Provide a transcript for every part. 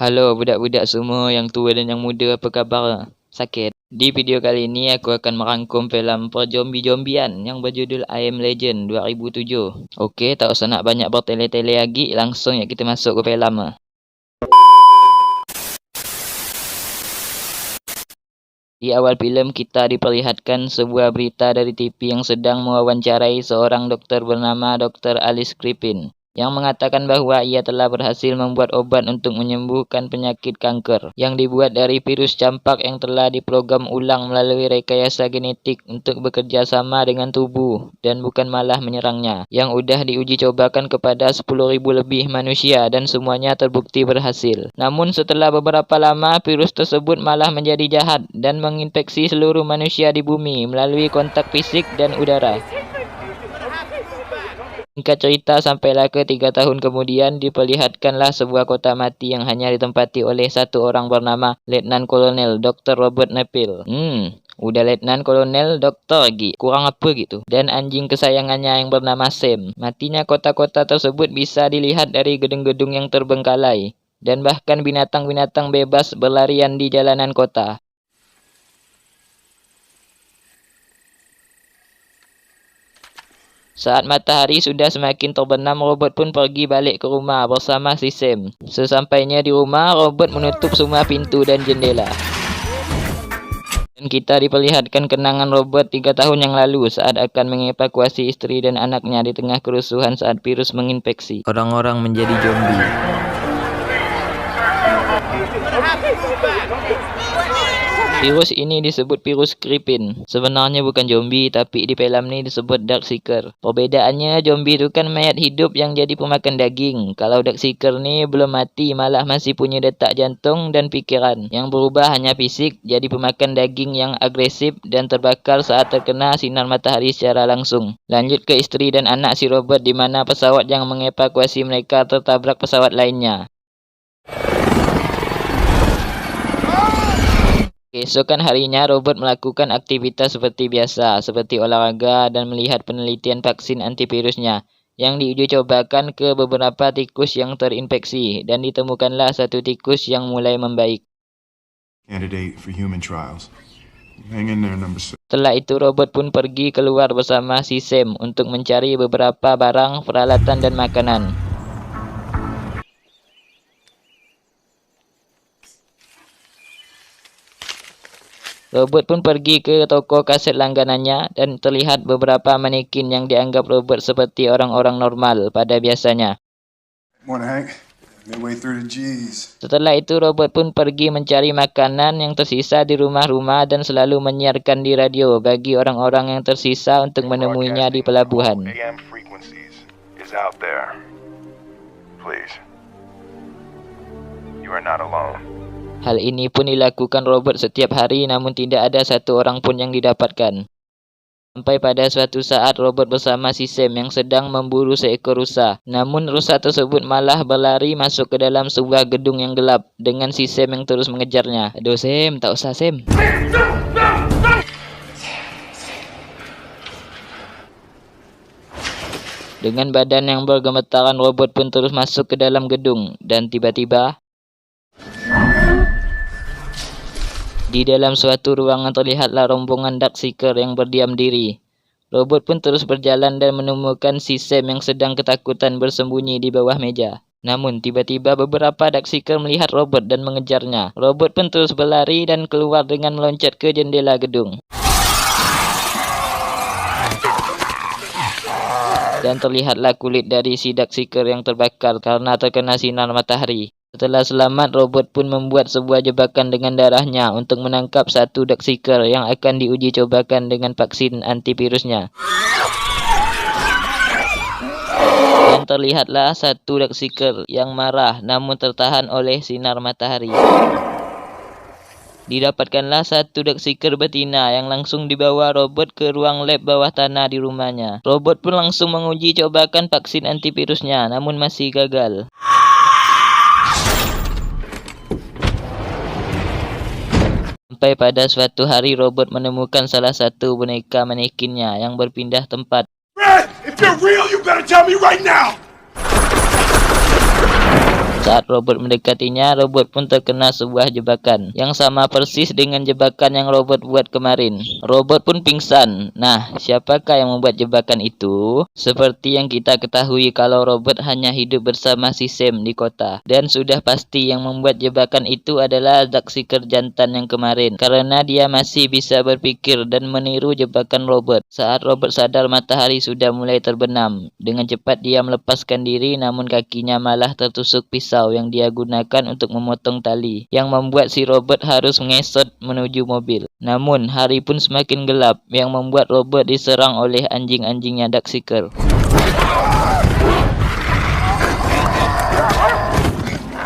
Halo budak-budak semua yang tua dan yang muda, apa khabar? Sakit? Di video kali ini aku akan merangkum filem perzombie-zombian yang berjudul I Am Legend 2007. Okey, tak usah nak banyak bertele-tele lagi, langsung ya kita masuk ke filem. Di awal filem kita diperlihatkan sebuah berita dari TV yang sedang mewawancarai seorang dokter bernama Dr. Alice Crippen, yang mengatakan bahwa ia telah berhasil membuat obat untuk menyembuhkan penyakit kanker yang dibuat dari virus campak yang telah diprogram ulang melalui rekayasa genetik untuk bekerja sama dengan tubuh dan bukan malah menyerangnya, yang sudah diuji cobakan kepada 10.000 lebih manusia dan semuanya terbukti berhasil. Namun setelah beberapa lama, virus tersebut malah menjadi jahat dan menginfeksi seluruh manusia di bumi melalui kontak fisik dan udara. Singkat cerita, sampailah ke 3 tahun kemudian diperlihatkanlah sebuah kota mati yang hanya ditempati oleh satu orang bernama Letnan Kolonel Dr. Robert Nepil. Udah Letnan Kolonel Doktor lagi, kurang apa gitu. Dan anjing kesayangannya yang bernama Sam. Matinya kota-kota tersebut bisa dilihat dari gedung-gedung yang terbengkalai. Dan bahkan binatang-binatang bebas berlarian di jalanan kota. Saat matahari sudah semakin terbenam, Robert pun pergi balik ke rumah bersama si Sam. Sesampainya di rumah, Robert menutup semua pintu dan jendela. Dan kita diperlihatkan kenangan Robert 3 tahun yang lalu saat akan mengevakuasi istri dan anaknya di tengah kerusuhan saat virus menginfeksi orang-orang menjadi zombie. Virus ini disebut virus Crippen. Sebenarnya bukan zombie, tapi di filem ni disebut Darkseeker. Perbedaannya, zombie itu kan mayat hidup yang jadi pemakan daging. Kalau Darkseeker ni belum mati, malah masih punya detak jantung dan pikiran. Yang berubah hanya fisik, jadi pemakan daging yang agresif dan terbakar saat terkena sinar matahari secara langsung. Lanjut ke istri dan anak si Robert, di mana pesawat yang mengevakuasi mereka tertabrak pesawat lainnya. Keesokan harinya, Robert melakukan aktivitas seperti biasa, seperti olahraga dan melihat penelitian vaksin antivirusnya yang diuji cobakan ke beberapa tikus yang terinfeksi, dan ditemukanlah satu tikus yang mulai membaik. Setelah itu, Robert pun pergi keluar bersama si Sam untuk mencari beberapa barang, peralatan dan makanan. Robert pun pergi ke toko kaset langganannya dan terlihat beberapa manekin yang dianggap Robert seperti orang-orang normal pada biasanya. Setelah itu, Robert pun pergi mencari makanan yang tersisa di rumah-rumah dan selalu menyiarkan di radio bagi orang-orang yang tersisa untuk menemuinya di pelabuhan. Hal ini pun dilakukan Robert setiap hari, namun tidak ada satu orang pun yang didapatkan. Sampai pada suatu saat, Robert bersama si Sam yang sedang memburu seekor rusa. Namun rusa tersebut malah berlari masuk ke dalam sebuah gedung yang gelap dengan si Sam yang terus mengejarnya. Aduh Sam, tak usah Sam. Dengan badan yang bergemetaran, Robert pun terus masuk ke dalam gedung. Dan tiba-tiba, di dalam suatu ruangan terlihatlah rombongan Darkseeker yang berdiam diri. Robert pun terus berjalan dan menemukan si Sam yang sedang ketakutan bersembunyi di bawah meja. Namun tiba-tiba beberapa Darkseeker melihat Robert dan mengejarnya. Robert pun terus berlari dan keluar dengan meloncat ke jendela gedung. Dan terlihatlah kulit dari si Darkseeker yang terbakar karena terkena sinar matahari. Setelah selamat, Robert pun membuat sebuah jebakan dengan darahnya untuk menangkap satu Darkseeker yang akan diuji cobakan dengan vaksin antivirusnya. Dan terlihatlah satu Darkseeker yang marah namun tertahan oleh sinar matahari. Didapatkanlah satu Darkseeker betina yang langsung dibawa Robert ke ruang lab bawah tanah di rumahnya. Robert pun langsung menguji cobakan vaksin antivirusnya namun masih gagal. Sampai pada suatu hari, Robert menemukan salah satu boneka manekinnya yang berpindah tempat. Saat robot mendekatinya, robot pun terkena sebuah jebakan yang sama persis dengan jebakan yang robot buat kemarin. Robot pun pingsan. Nah, siapakah yang membuat jebakan itu? Seperti yang kita ketahui kalau robot hanya hidup bersama si Sam di kota. Dan sudah pasti yang membuat jebakan itu adalah Darkseeker jantan yang kemarin. Karena dia masih bisa berpikir dan meniru jebakan robot. Saat robot sadar matahari sudah mulai terbenam. Dengan cepat dia melepaskan diri, namun kakinya malah tertusuk pisau yang dia gunakan untuk memotong tali, yang membuat si robot harus mengesot menuju mobil. Namun hari pun semakin gelap, yang membuat robot diserang oleh anjing-anjingnya Darkseeker.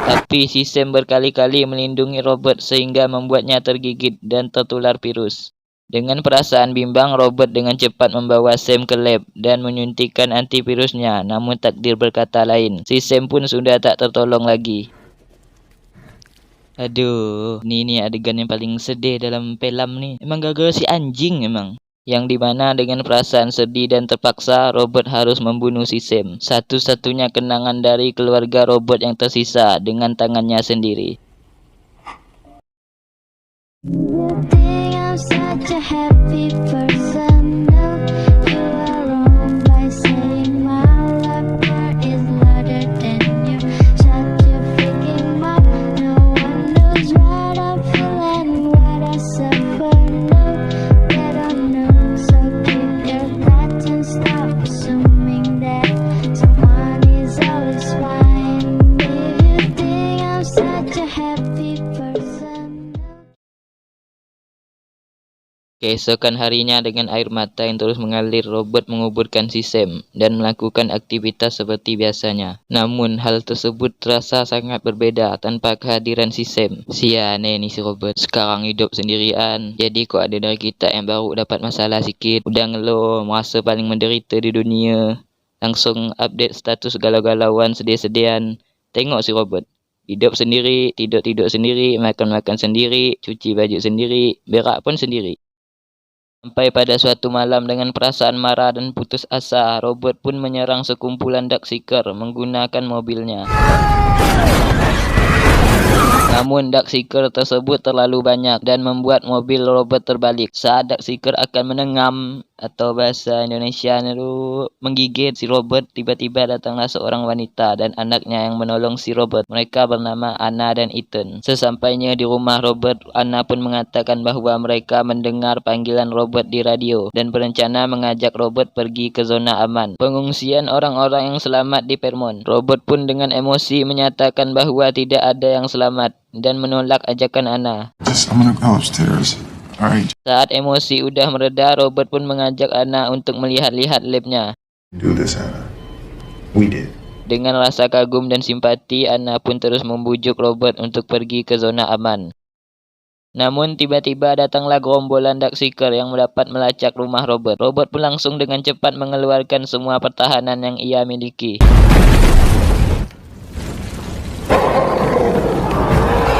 Tapi si Sam berkali-kali melindungi robot sehingga membuatnya tergigit dan tertular virus. Dengan perasaan bimbang, robot dengan cepat membawa Sam ke lab dan menyuntikkan antivirusnya. Namun takdir berkata lain. Si Sam pun sudah tak tertolong lagi. Aduh, ini adegan yang paling sedih dalam film nih. Emang gagal si anjing emang. Yang dimana dengan perasaan sedih dan terpaksa, robot harus membunuh si Sam. Satu-satunya kenangan dari keluarga robot yang tersisa dengan tangannya sendiri. Such a happy person. No, you are wrong by saying my love is louder than you. Shut your freaking mouth. No one knows what I feel and what I suffer. No, they don't know. So keep your thoughts and stop assuming that someone is always fine. If you think I'm such a happy person. Keesokan harinya dengan air mata yang terus mengalir, robot menguburkan si Sam dan melakukan aktivitas seperti biasanya. Namun hal tersebut terasa sangat berbeda tanpa kehadiran si Sam. Siane nih si robot, sekarang hidup sendirian. Jadi kok ada dari kita yang baru dapat masalah sikit, udah ngeluh, merasa paling menderita di dunia. Langsung update status galau-galauan sedih-sedihan. Tengok si robot. Hidup sendiri, tidur-tidur sendiri, makan-makan sendiri, cuci baju sendiri, berak pun sendiri. Sampai pada suatu malam dengan perasaan marah dan putus asa, robot pun menyerang sekumpulan Darkseeker menggunakan mobilnya. Namun Darkseeker tersebut terlalu banyak dan membuat mobil robot terbalik. Saat Darkseeker akan menengam, atau bahasa Indonesia itu menggigit si robot, tiba-tiba datanglah seorang wanita dan anaknya yang menolong si robot. Mereka bernama Anna dan Ethan. Sesampainya di rumah robot, Anna pun mengatakan bahwa mereka mendengar panggilan robot di radio dan berencana mengajak robot pergi ke zona aman, pengungsian orang-orang yang selamat di Vermont. Robot pun dengan emosi menyatakan bahwa tidak ada yang selamat dan menolak ajakan Anna. I'm gonna go upstairs. Alright. Saat emosi udah mereda, robot pun mengajak Anna untuk melihat-lihat labnya. Do this, Anna. We did. Dengan rasa kagum dan simpati, Anna pun terus membujuk robot untuk pergi ke zona aman. Namun tiba-tiba datanglah gerombolan Darkseeker yang dapat melacak rumah robot. Robot pun langsung dengan cepat mengeluarkan semua pertahanan yang ia miliki.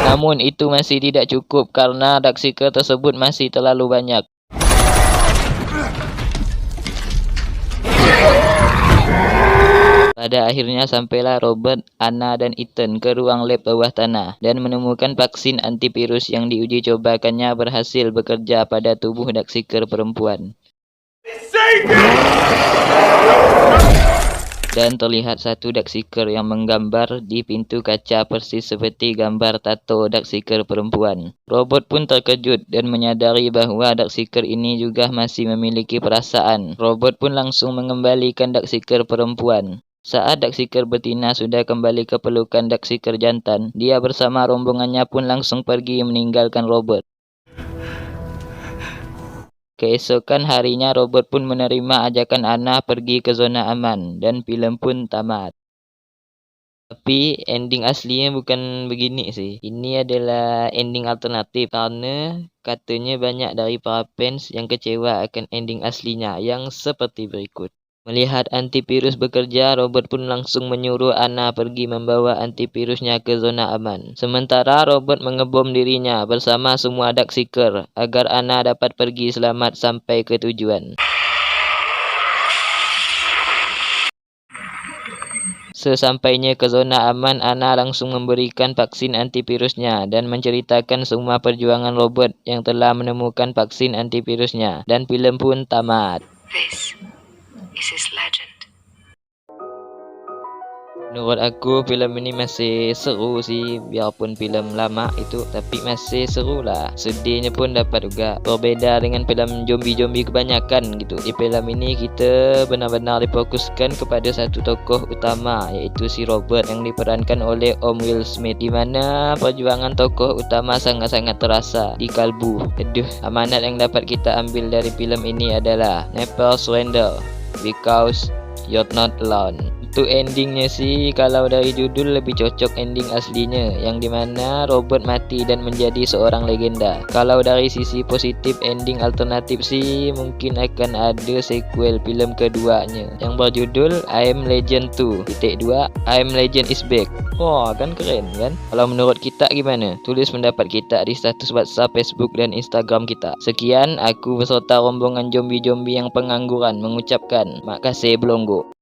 Namun itu masih tidak cukup karena Darkseeker tersebut masih terlalu banyak. Pada akhirnya sampailah robot, Anna dan Ethan ke ruang lab bawah tanah dan menemukan vaksin antivirus yang diuji cobakannya berhasil bekerja pada tubuh Darkseeker perempuan. Dan terlihat satu Darkseeker yang menggambar di pintu kaca persis seperti gambar tato Darkseeker perempuan. Robot pun terkejut dan menyadari bahwa Darkseeker ini juga masih memiliki perasaan. Robot pun langsung mengembalikan Darkseeker perempuan. Saat Darkseeker betina sudah kembali ke pelukan Darkseeker jantan, dia bersama rombongannya pun langsung pergi meninggalkan robot. Keesokan harinya robot pun menerima ajakan Anna pergi ke zona aman dan film pun tamat. Tapi ending aslinya bukan begini sih. Ini adalah ending alternatif karena katanya banyak dari para fans yang kecewa akan ending aslinya yang seperti berikut. Melihat antivirus bekerja, robot pun langsung menyuruh Anna pergi membawa antivirusnya ke zona aman. Sementara robot mengebom dirinya bersama semua Darkseeker agar Anna dapat pergi selamat sampai ke tujuan. Sesampainya ke zona aman, Anna langsung memberikan vaksin antivirusnya dan menceritakan semua perjuangan Robert yang telah menemukan vaksin antivirusnya. Dan filem pun tamat. This is his legend. Menurut aku filem ini masih seru sih, biarpun filem lama itu, tapi masih seru lah. Sedihnya pun dapat juga. Berbeda dengan filem zombie-zombie kebanyakan gitu. Di filem ini kita benar-benar difokuskan kepada satu tokoh utama, yaitu si Robert yang diperankan oleh Om Will Smith, di mana perjuangan tokoh utama sangat-sangat terasa di kalbu. Amanat yang dapat kita ambil dari filem ini adalah never surrender because you're not alone. Untuk endingnya sih, kalau dari judul lebih cocok ending aslinya, yang dimana Robert mati dan menjadi seorang legenda. Kalau dari sisi positif, ending alternatif sih mungkin akan ada sequel film keduanya yang berjudul I Am Legend 2.2 I Am Legend is Back. Wah, kan keren kan? Kalau menurut kita gimana? Tulis pendapat kita di status WhatsApp, Facebook, dan Instagram kita. Sekian, aku beserta rombongan zombie-zombie yang pengangguran mengucapkan makasih Blonggo.